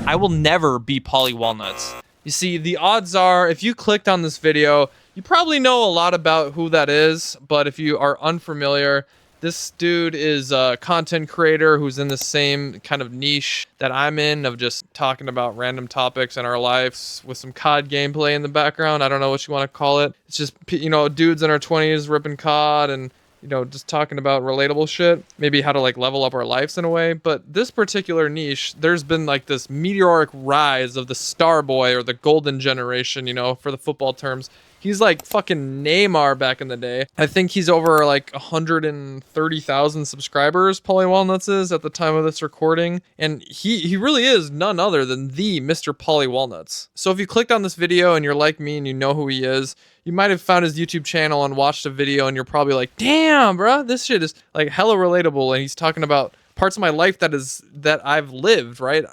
I will never be Pauly Walnuts. You see, the odds are, if you clicked on this video, you probably know a lot about who that is, but if you are unfamiliar, this dude is a content creator who's in the same kind of niche that I'm in, of just talking about random topics in our lives with some COD gameplay in the background. I don't know what you want to call it. It's just, you know, dudes in our 20s ripping COD and, you know, just talking about relatable shit, maybe how to like level up our lives in a way. But this particular niche, there's been like this meteoric rise of the star boy, or the golden generation, you know, for the football terms. He's like fucking Neymar back in the day. I think he's over like 130,000 subscribers, Pauly Walnuts is, at the time of this recording. And he really is none other than the Mr. Pauly Walnuts. So if you clicked on this video and you're like me and you know who he is, you might have found his YouTube channel and watched a video and you're probably like, damn, bro, this shit is like hella relatable. And he's talking about parts of my life that I've lived, right?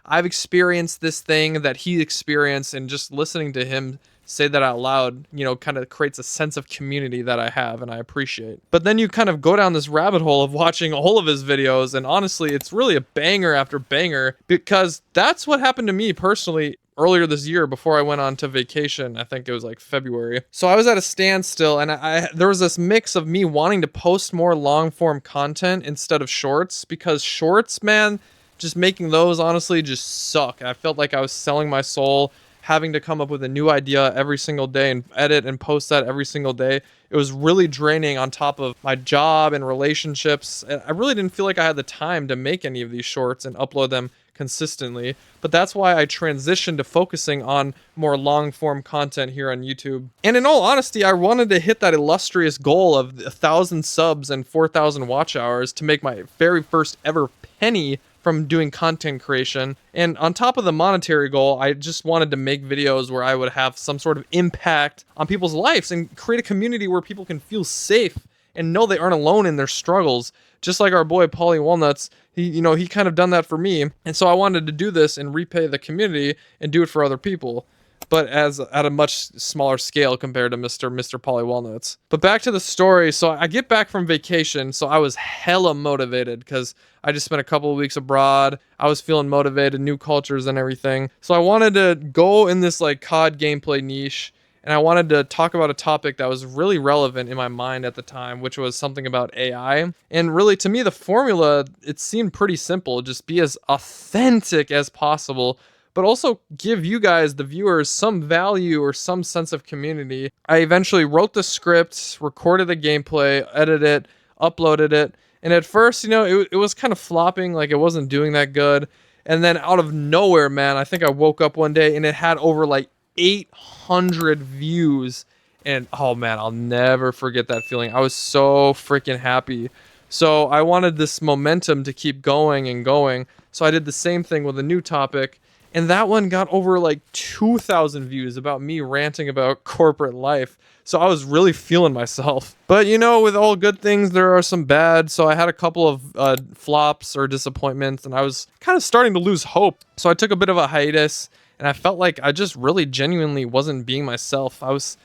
I've experienced this thing that he experienced, and just listening to him say that out loud, you know, kind of creates a sense of community that I have and I appreciate. But then you kind of go down this rabbit hole of watching all of his videos, and honestly, it's really a banger after banger, because that's what happened to me personally earlier this year before I went on to vacation. I think it was like February. So I was at a standstill, and there was this mix of me wanting to post more long form content instead of shorts, because shorts, man, just making those honestly just suck. I felt like I was selling my soul, having to come up with a new idea every single day and edit and post that every single day. It was really draining on top of my job and relationships. And I really didn't feel like I had the time to make any of these shorts and upload them consistently. But that's why I transitioned to focusing on more long form content here on YouTube. And in all honesty, I wanted to hit that illustrious goal of 1,000 subs and 4,000 watch hours to make my very first ever penny from doing content creation. And on top of the monetary goal, I just wanted to make videos where I would have some sort of impact on people's lives and create a community where people can feel safe and know they aren't alone in their struggles. Just like our boy Pauly Walnuts, he kind of done that for me. And so I wanted to do this and repay the community and do it for other people, but at a much smaller scale compared to Mr. Pauly Walnuts. But back to the story. So I get back from vacation, so I was hella motivated because I just spent a couple of weeks abroad. I was feeling motivated, new cultures and everything. So I wanted to go in this like COD gameplay niche, and I wanted to talk about a topic that was really relevant in my mind at the time, which was something about AI. And really, to me, the formula, it seemed pretty simple. Just be as authentic as possible, but also give you guys, the viewers, some value or some sense of community. I eventually wrote the script, recorded the gameplay, edited it, uploaded it. And at first, it was kind of flopping, like it wasn't doing that good. And then out of nowhere, man, I think I woke up one day and it had over like 800 views. And oh man, I'll never forget that feeling. I was so freaking happy. So I wanted this momentum to keep going and going. So I did the same thing with a new topic. And that one got over like 2,000 views, about me ranting about corporate life. So I was really feeling myself. But with all good things, there are some bad. So I had a couple of flops or disappointments, and I was kind of starting to lose hope. So I took a bit of a hiatus, and I felt like I just really genuinely wasn't being myself. I was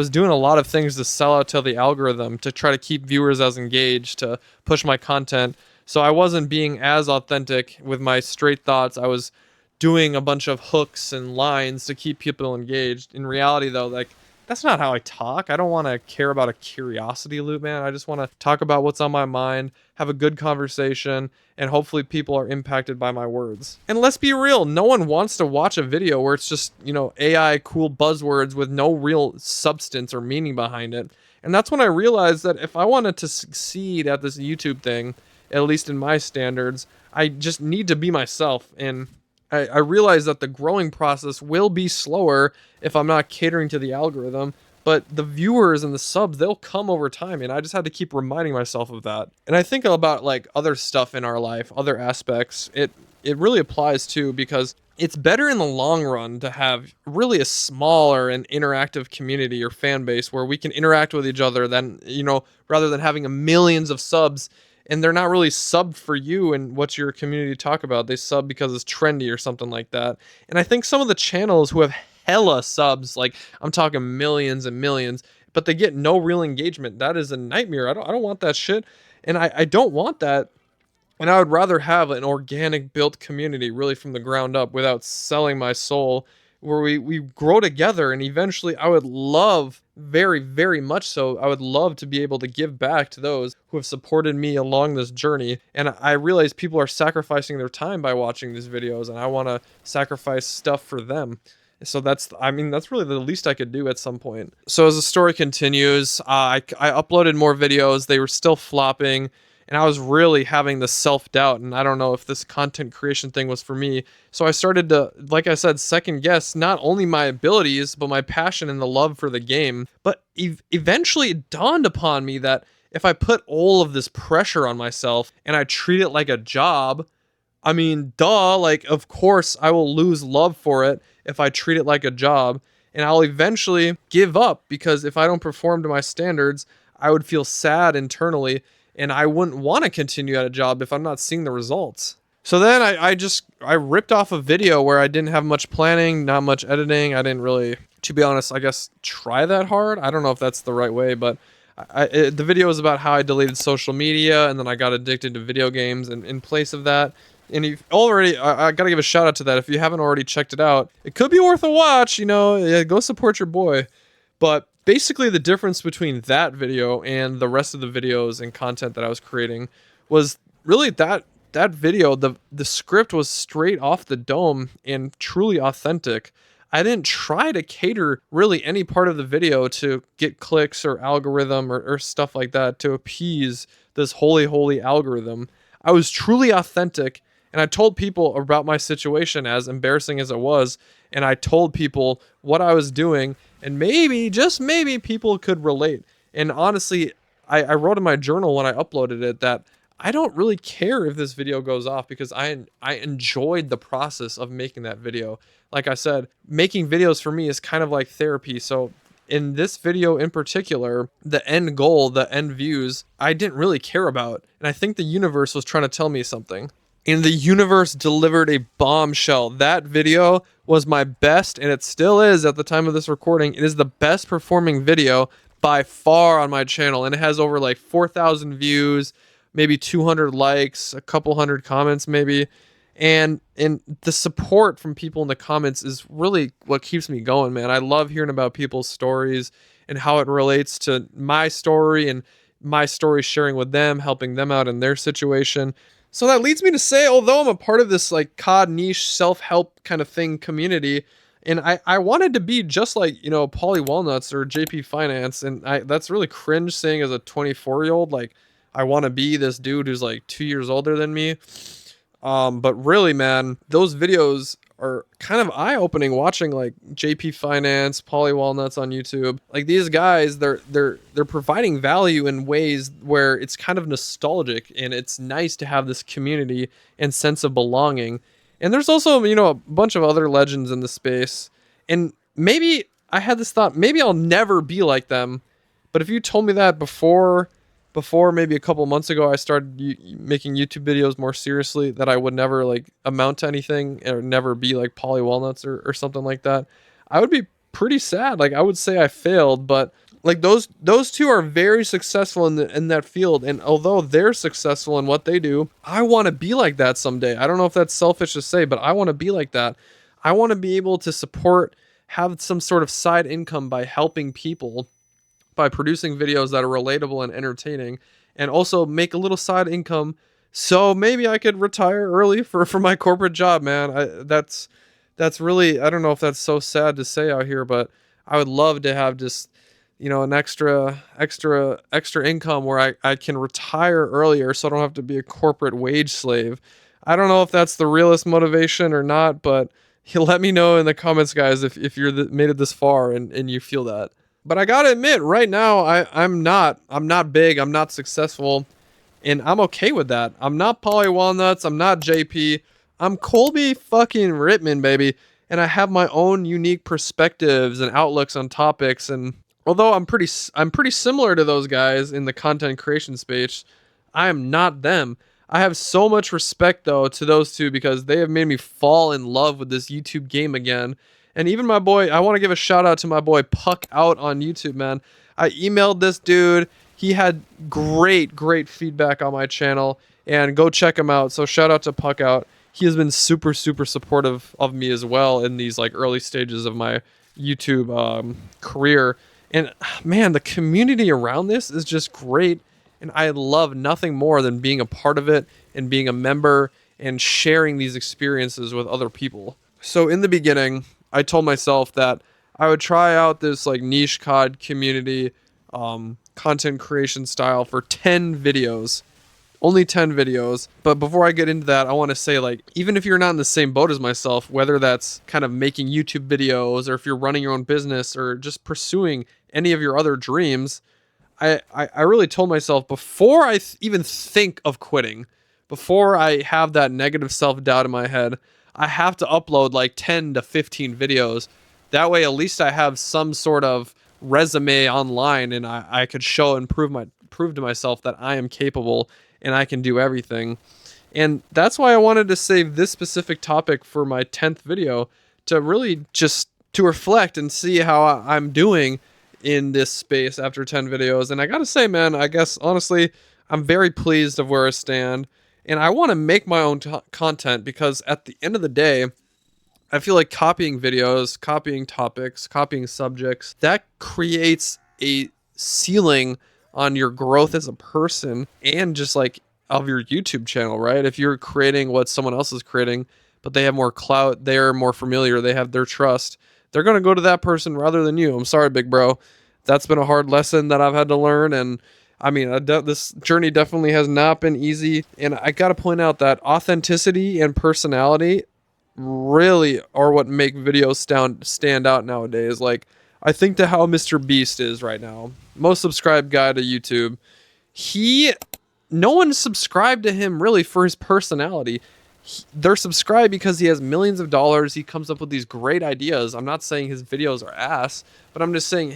doing a lot of things to sell out to the algorithm, to try to keep viewers as engaged, to push my content. So I wasn't being as authentic with my straight thoughts. I was doing a bunch of hooks and lines to keep people engaged. In reality, though, like, that's not how I talk. I don't want to care about a curiosity loop, man. I just want to talk about what's on my mind, have a good conversation, and hopefully people are impacted by my words. And let's be real, no one wants to watch a video where it's just, AI cool buzzwords with no real substance or meaning behind it. And that's when I realized that if I wanted to succeed at this YouTube thing, at least in my standards, I just need to be myself. And I realize that the growing process will be slower if I'm not catering to the algorithm, but the viewers and the subs, they'll come over time, and I just had to keep reminding myself of that. And I think about like other stuff in our life, other aspects, it really applies too, because it's better in the long run to have really a smaller and interactive community or fan base where we can interact with each other than, rather than having millions of subs. And they're not really subbed for you and what your community talk about. They sub because it's trendy or something like that. And I think some of the channels who have hella subs, like I'm talking millions and millions, but they get no real engagement, that is a nightmare. I don't want that shit. And I don't want that And I would rather have an organic built community really from the ground up without selling my soul, where we grow together. And eventually I would love, very, very much so, I would love to be able to give back to those who have supported me along this journey. And I realize people are sacrificing their time by watching these videos, and I want to sacrifice stuff for them. So that's, I mean, that's really the least I could do at some point. So as the story continues, I uploaded more videos. They were still flopping, and I was really having this self-doubt, and I don't know if this content creation thing was for me. So I started to, like I said, second guess not only my abilities, but my passion and the love for the game. But eventually it dawned upon me that if I put all of this pressure on myself and I treat it like a job, I mean, duh, like, of course I will lose love for it if I treat it like a job, and I'll eventually give up, because if I don't perform to my standards, I would feel sad internally, and I wouldn't want to continue at a job if I'm not seeing the results. So then I ripped off a video where I didn't have much planning, not much editing. I didn't really, to be honest, I guess, try that hard. I don't know if that's the right way, but the video was about how I deleted social media, and then I got addicted to video games, and in place of that, and you've already, I gotta give a shout out to that. If you haven't already checked it out, it could be worth a watch, you know, yeah, go support your boy. But basically the difference between that video and the rest of the videos and content that I was creating was really that video, the script was straight off the dome and truly authentic. I didn't try to cater really any part of the video to get clicks or algorithm or stuff like that to appease this holy algorithm. I was truly authentic, and I told people about my situation, as embarrassing as it was, and I told people what I was doing, and maybe, just maybe, people could relate. And honestly, I wrote in my journal when I uploaded it that I don't really care if this video goes off, because I enjoyed the process of making that video. Like I said, making videos for me is kind of like therapy. So in this video in particular, the end goal, the end views, I didn't really care about. And I think the universe was trying to tell me something. And the universe delivered a bombshell. That video was my best, and it still is at the time of this recording. It is the best performing video by far on my channel, and it has over like 4,000 views, maybe 200 likes, a couple hundred comments maybe. And the support from people in the comments is really what keeps me going, man. I love hearing about people's stories and how it relates to my story, and my story sharing with them, helping them out in their situation. So that leads me to say, although I'm a part of this like COD niche self-help kind of thing community, and I wanted to be just like, you know, Pauly Walnuts or JP Finance, and that's really cringe saying as a 24-year-old, like, I want to be this dude who's like 2 years older than me. But really, man, those videos are kind of eye-opening, watching like JP Finance, Pauly Walnuts on YouTube. Like, these guys, they're providing value in ways where it's kind of nostalgic, and it's nice to have this community and sense of belonging. And there's also, you know, a bunch of other legends in the space. And maybe I had this thought, maybe I'll never be like them. But if you told me that before maybe a couple months ago I started making YouTube videos more seriously, that I would never like amount to anything or never be like Pauly Walnuts or something like that, I would be pretty sad. Like, I would say I failed, but like those two are very successful in that field, and although they're successful in what they do, I want to be like that someday. I don't know if that's selfish to say, but I want to be like that. I want to be able to have some sort of side income by helping people, by producing videos that are relatable and entertaining, and also make a little side income, so maybe I could retire early for my corporate job, man. That's really, I don't know if that's so sad to say out here, but I would love to have just, you know, an extra income where I can retire earlier, so I don't have to be a corporate wage slave. I don't know if that's the realest motivation or not, but you let me know in the comments, guys, if you're made it this far and you feel that. But I gotta admit, right now, I'm not big, I'm not successful, and I'm okay with that. I'm not Pauly Walnuts, I'm not JP, I'm Colby fucking Rittman, baby, and I have my own unique perspectives and outlooks on topics, and although I'm pretty similar to those guys in the content creation space, I am not them. I have so much respect, though, to those two, because they have made me fall in love with this YouTube game again. And even my boy, I want to give a shout out to my boy Puck Out on YouTube, man. I emailed this dude. He had great feedback on my channel. and go check him out. So shout out to Puck Out. He has been super, super supportive of me as well in these like early stages of my YouTube career. And man, the community around this is just great. And I love nothing more than being a part of it and being a member and sharing these experiences with other people. So in the beginning, I told myself that I would try out this like niche COD community content creation style for 10 videos. Only 10 videos. But before I get into that, I want to say, like, even if you're not in the same boat as myself, whether that's kind of making YouTube videos or if you're running your own business or just pursuing any of your other dreams, I really told myself before I even think of quitting, before I have that negative self-doubt in my head, I have to upload like 10 to 15 videos. That way, at least I have some sort of resume online and I could show and prove to myself that I am capable and I can do everything. And that's why I wanted to save this specific topic for my 10th video, to really just to reflect and see how I'm doing in this space after 10 videos. And I gotta say, man, I guess honestly, I'm very pleased of where I stand. And I want to make my own content because at the end of the day, I feel like copying videos, copying topics, copying subjects, that creates a ceiling on your growth as a person and just like of your YouTube channel, right? If you're creating what someone else is creating, but they have more clout, they're more familiar, they have their trust, they're going to go to that person rather than you. I'm sorry, big bro. That's been a hard lesson that I've had to learn. And I mean, this journey definitely has not been easy. And I got to point out that authenticity and personality really are what make videos stand out nowadays. Like, I think to how Mr. Beast is right now, most subscribed guy to YouTube, no one subscribed to him really for his personality. They're subscribed because he has millions of dollars. He comes up with these great ideas. I'm not saying his videos are ass, but I'm just saying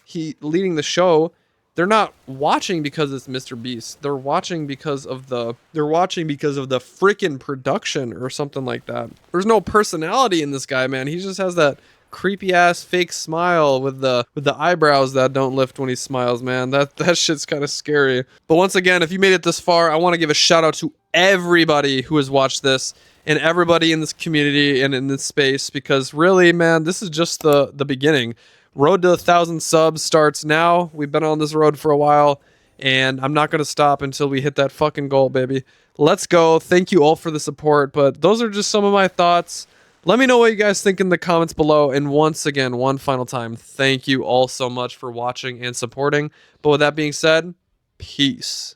he leading the show. They're not watching because it's Mr. Beast. They're watching because of the freaking production or something like that. There's no personality in this guy, man. He just has that creepy ass fake smile with the eyebrows that don't lift when he smiles, man. That shit's kind of scary. But once again, if you made it this far, I want to give a shout out to everybody who has watched this and everybody in this community and in this space, because really, man, this is just the beginning. Road to 1,000 subs starts now. We've been on this road for a while, and I'm not going to stop until we hit that fucking goal, baby. Let's go. Thank you all for the support, but those are just some of my thoughts. Let me know what you guys think in the comments below, and once again, one final time, thank you all so much for watching and supporting. But with that being said, peace.